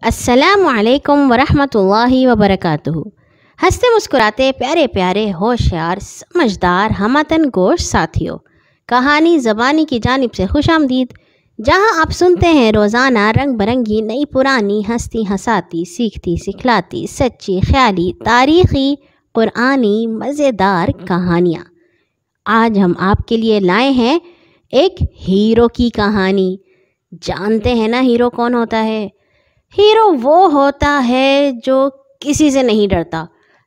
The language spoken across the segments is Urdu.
السلام علیکم ورحمۃ اللہ وبرکاتہ۔ ہنستے مسکراتے پیارے پیارے ہوشیار سمجھدار ہموطن گوش ساتھیوں، کہانی زبانی کی جانب سے خوش آمدید، جہاں آپ سنتے ہیں روزانہ رنگ برنگی نئی پرانی ہستی ہساتی سیکھتی سکھلاتی سچی خیالی تاریخی قرآنی مزیدار کہانیاں۔ آج ہم آپ کے لیے لائے ہیں ایک ہیرو کی کہانی۔ جانتے ہیں نا ہیرو کون ہوتا ہے؟ ہیرو وہ ہوتا ہے جو کسی سے نہیں ڈرتا،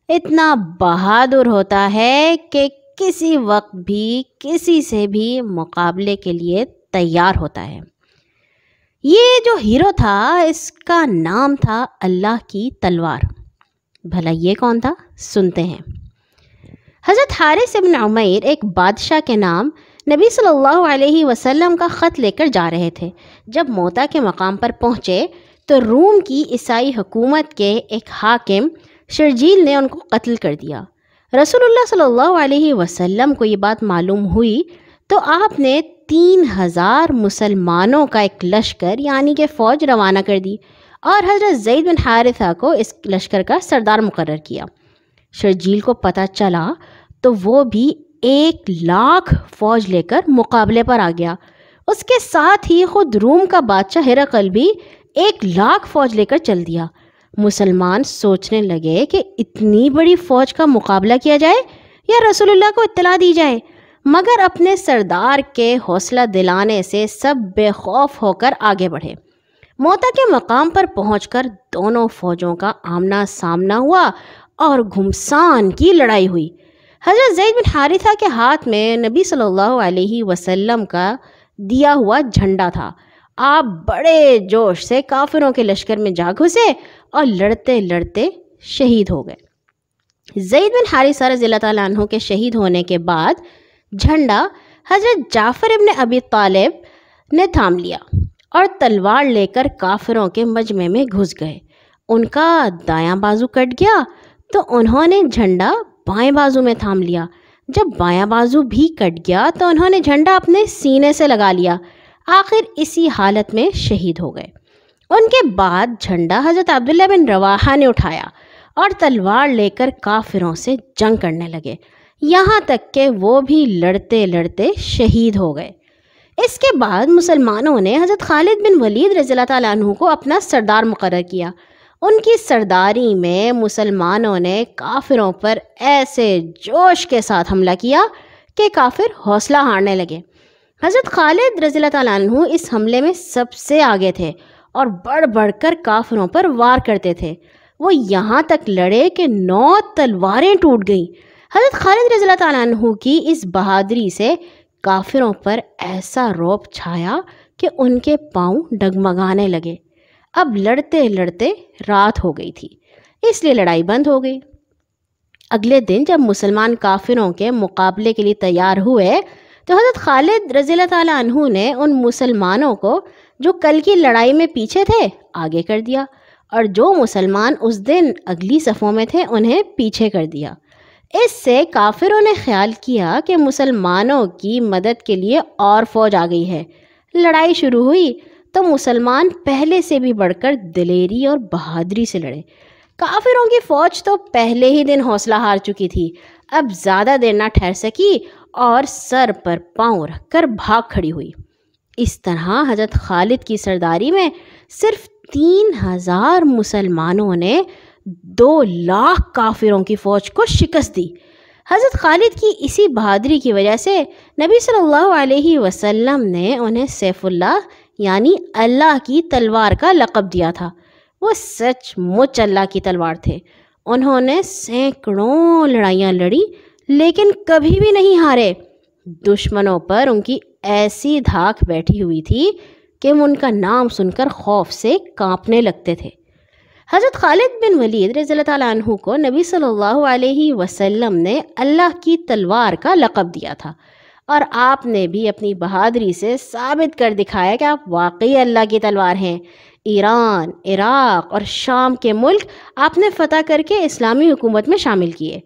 اتنا بہادر ہوتا ہے کہ کسی وقت بھی کسی سے بھی مقابلے کے لیے تیار ہوتا ہے۔ یہ جو ہیرو تھا اس کا نام تھا اللہ کی تلوار۔ بھلا یہ کون تھا؟ سنتے ہیں۔ حضرت حارث بن عمیر ایک بادشاہ کے نام نبی صلی اللہ علیہ وسلم کا خط لے کر جا رہے تھے۔ جب موتا کے مقام پر پہنچے تو روم کی عیسائی حکومت کے ایک حاکم شرجیل نے ان کو قتل کر دیا۔ رسول اللہ صلی اللہ علیہ وسلم کو یہ بات معلوم ہوئی تو آپ نے 3000 مسلمانوں کا ایک لشکر یعنی کہ فوج روانہ کر دی اور حضرت زید بن حارثہ کو اس لشکر کا سردار مقرر کیا۔ شرجیل کو پتہ چلا تو وہ بھی 1,00,000 فوج لے کر مقابلے پر آ گیا۔ اس کے ساتھ ہی خود روم کا بادشاہ ہرقل بھی 1,00,000 فوج لے کر چل دیا۔ مسلمان سوچنے لگے کہ اتنی بڑی فوج کا مقابلہ کیا جائے یا رسول اللہ کو اطلاع دی جائے، مگر اپنے سردار کے حوصلہ دلانے سے سب بے خوف ہو کر آگے بڑھے۔ موتا کے مقام پر پہنچ کر دونوں فوجوں کا آمنا سامنا ہوا اور گھمسان کی لڑائی ہوئی۔ حضرت زید بن حارثہ کے ہاتھ میں نبی صلی اللہ علیہ وسلم کا دیا ہوا جھنڈا تھا۔ آپ بڑے جوش سے کافروں کے لشکر میں جا گھسے اور لڑتے لڑتے شہید ہو گئے۔ زید بن حارثہ رضی اللہ تعالیٰ عنہ کے شہید ہونے کے بعد جھنڈا حضرت جعفر ابن ابی طالب نے تھام لیا اور تلوار لے کر کافروں کے مجمع میں گھس گئے۔ ان کا دایاں بازو کٹ گیا تو انہوں نے جھنڈا بائیں بازو میں تھام لیا۔ جب بایاں بازو بھی کٹ گیا تو انہوں نے جھنڈا اپنے سینے سے لگا لیا۔ آخر اسی حالت میں شہید ہو گئے۔ ان کے بعد جھنڈا حضرت عبداللہ بن رواحہ نے اٹھایا اور تلوار لے کر کافروں سے جنگ کرنے لگے، یہاں تک کہ وہ بھی لڑتے لڑتے شہید ہو گئے۔ اس کے بعد مسلمانوں نے حضرت خالد بن ولید رضی اللہ تعالیٰ عنہ کو اپنا سردار مقرر کیا۔ ان کی سرداری میں مسلمانوں نے کافروں پر ایسے جوش کے ساتھ حملہ کیا کہ کافر حوصلہ ہارنے لگے۔ حضرت خالد رضی اللہ تعالیٰ عنہ اس حملے میں سب سے آگے تھے اور بڑھ بڑھ کر کافروں پر وار کرتے تھے۔ وہ یہاں تک لڑے کہ 9 تلواریں ٹوٹ گئیں۔ حضرت خالد رضی اللہ تعالیٰ عنہ کی اس بہادری سے کافروں پر ایسا رعب چھایا کہ ان کے پاؤں ڈگمگانے لگے۔ اب لڑتے لڑتے رات ہو گئی تھی، اس لیے لڑائی بند ہو گئی۔ اگلے دن جب مسلمان کافروں کے مقابلے کے لیے تیار ہوئے تو حضرت خالد رضی اللہ تعالیٰ عنہ نے ان مسلمانوں کو جو کل کی لڑائی میں پیچھے تھے آگے کر دیا اور جو مسلمان اس دن اگلی صفوں میں تھے انہیں پیچھے کر دیا۔ اس سے کافروں نے خیال کیا کہ مسلمانوں کی مدد کے لیے اور فوج آ گئی ہے۔ لڑائی شروع ہوئی تو مسلمان پہلے سے بھی بڑھ کر دلیری اور بہادری سے لڑے۔ کافروں کی فوج تو پہلے ہی دن حوصلہ ہار چکی تھی، اب زیادہ دیر نہ ٹھہر سکی اور سر پر پاؤں رکھ کر بھاگ کھڑی ہوئی۔ اس طرح حضرت خالد کی سرداری میں صرف 3000 مسلمانوں نے 2,00,000 کافروں کی فوج کو شکست دی۔ حضرت خالد کی اسی بہادری کی وجہ سے نبی صلی اللہ علیہ وسلم نے انہیں سیف اللہ یعنی اللہ کی تلوار کا لقب دیا تھا۔ وہ سچ مچ اللہ کی تلوار تھے۔ انہوں نے سینکڑوں لڑائیاں لڑی لیکن کبھی بھی نہیں ہارے۔ دشمنوں پر ان کی ایسی دھاک بیٹھی ہوئی تھی کہ وہ ان کا نام سن کر خوف سے کانپنے لگتے تھے۔ حضرت خالد بن ولید رضی اللہ تعالیٰ عنہ کو نبی صلی اللہ علیہ وسلم نے اللہ کی تلوار کا لقب دیا تھا اور آپ نے بھی اپنی بہادری سے ثابت کر دکھایا کہ آپ واقعی اللہ کی تلوار ہیں۔ ایران، عراق اور شام کے ملک آپ نے فتح کر کے اسلامی حکومت میں شامل کیے۔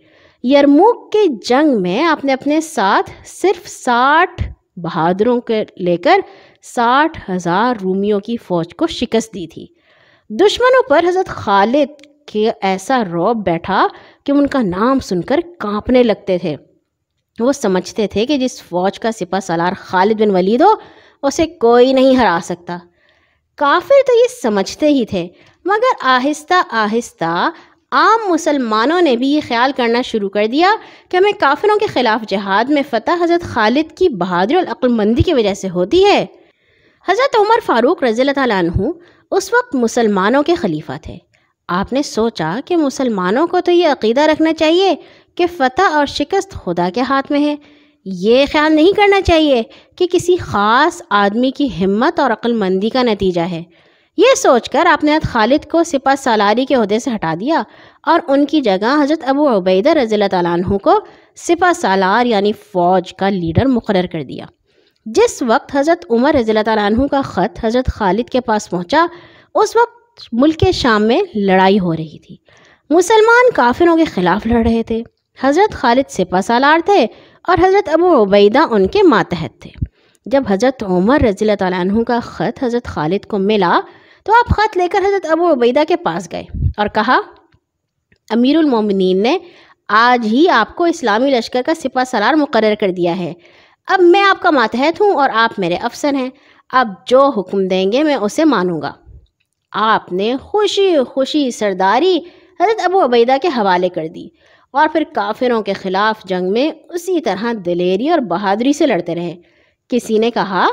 یرموک کی جنگ میں آپ نے اپنے ساتھ صرف 60 بہادروں کے لے کر 60,000 رومیوں کی فوج کو شکست دی تھی۔ دشمنوں پر حضرت خالد کے ایسا رعب بیٹھا کہ ان کا نام سن کر کانپنے لگتے تھے۔ وہ سمجھتے تھے کہ جس فوج کا سپہ سالار خالد بن ولید ہو اسے کوئی نہیں ہرا سکتا۔ کافر تو یہ سمجھتے ہی تھے، مگر آہستہ آہستہ عام مسلمانوں نے بھی یہ خیال کرنا شروع کر دیا کہ ہمیں کافروں کے خلاف جہاد میں فتح حضرت خالد کی بہادری اور عقل مندی کی وجہ سے ہوتی ہے۔ حضرت عمر فاروق رضی اللہ تعالیٰ عنہ اس وقت مسلمانوں کے خلیفہ تھے۔ آپ نے سوچا کہ مسلمانوں کو تو یہ عقیدہ رکھنا چاہیے کہ فتح اور شکست خدا کے ہاتھ میں ہے۔ یہ خیال نہیں کرنا چاہیے کہ کسی خاص آدمی کی ہمت اور عقل مندی کا نتیجہ ہے۔ یہ سوچ کر آپ نے حضرت خالد کو سپہ سالاری کے عہدے سے ہٹا دیا اور ان کی جگہ حضرت ابو عبیدہ رضی اللہ تعالیٰ عنہ کو سپہ سالار یعنی فوج کا لیڈر مقرر کر دیا۔ جس وقت حضرت عمر رضی اللہ تعالیٰ عنہ کا خط حضرت خالد کے پاس پہنچا، اس وقت ملک شام میں لڑائی ہو رہی تھی۔ مسلمان کافروں کے خلاف لڑ رہے تھے۔ حضرت خالد سپہ سالار تھے اور حضرت ابو عبیدہ ان کے ماتحت تھے۔ جب حضرت عمر رضی اللہ تعالیٰ عنہ کا خط حضرت خالد کو ملا تو آپ خط لے کر حضرت ابو عبیدہ کے پاس گئے اور کہا، امیر المومنین نے آج ہی آپ کو اسلامی لشکر کا سپہ سالار مقرر کر دیا ہے۔ اب میں آپ کا ماتحت ہوں اور آپ میرے افسر ہیں۔ اب جو حکم دیں گے میں اسے مانوں گا۔ آپ نے خوشی خوشی سرداری حضرت ابو عبیدہ کے حوالے کر دی اور پھر کافروں کے خلاف جنگ میں اسی طرح دلیری اور بہادری سے لڑتے رہے۔ کسی نے کہا،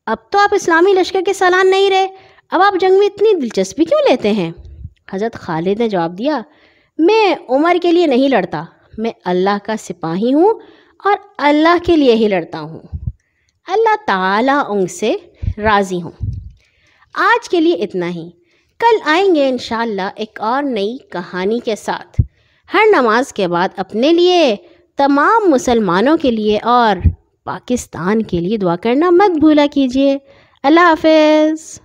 اب تو آپ اسلامی لشکر کے سالار نہیں رہے، اب آپ جنگ میں اتنی دلچسپی کیوں لیتے ہیں؟ حضرت خالد نے جواب دیا، میں عمر کے لیے نہیں لڑتا، میں اللہ کا سپاہی ہوں اور اللہ کے لیے ہی لڑتا ہوں۔ اللہ تعالیٰ ان سے راضی ہوں۔ آج کے لیے اتنا ہی، کل آئیں گے انشاءاللہ ایک اور نئی کہانی کے ساتھ۔ ہر نماز کے بعد اپنے لیے، تمام مسلمانوں کے لیے اور پاکستان کے لیے دعا کرنا مت بھولا کیجیے۔ اللہ حافظ۔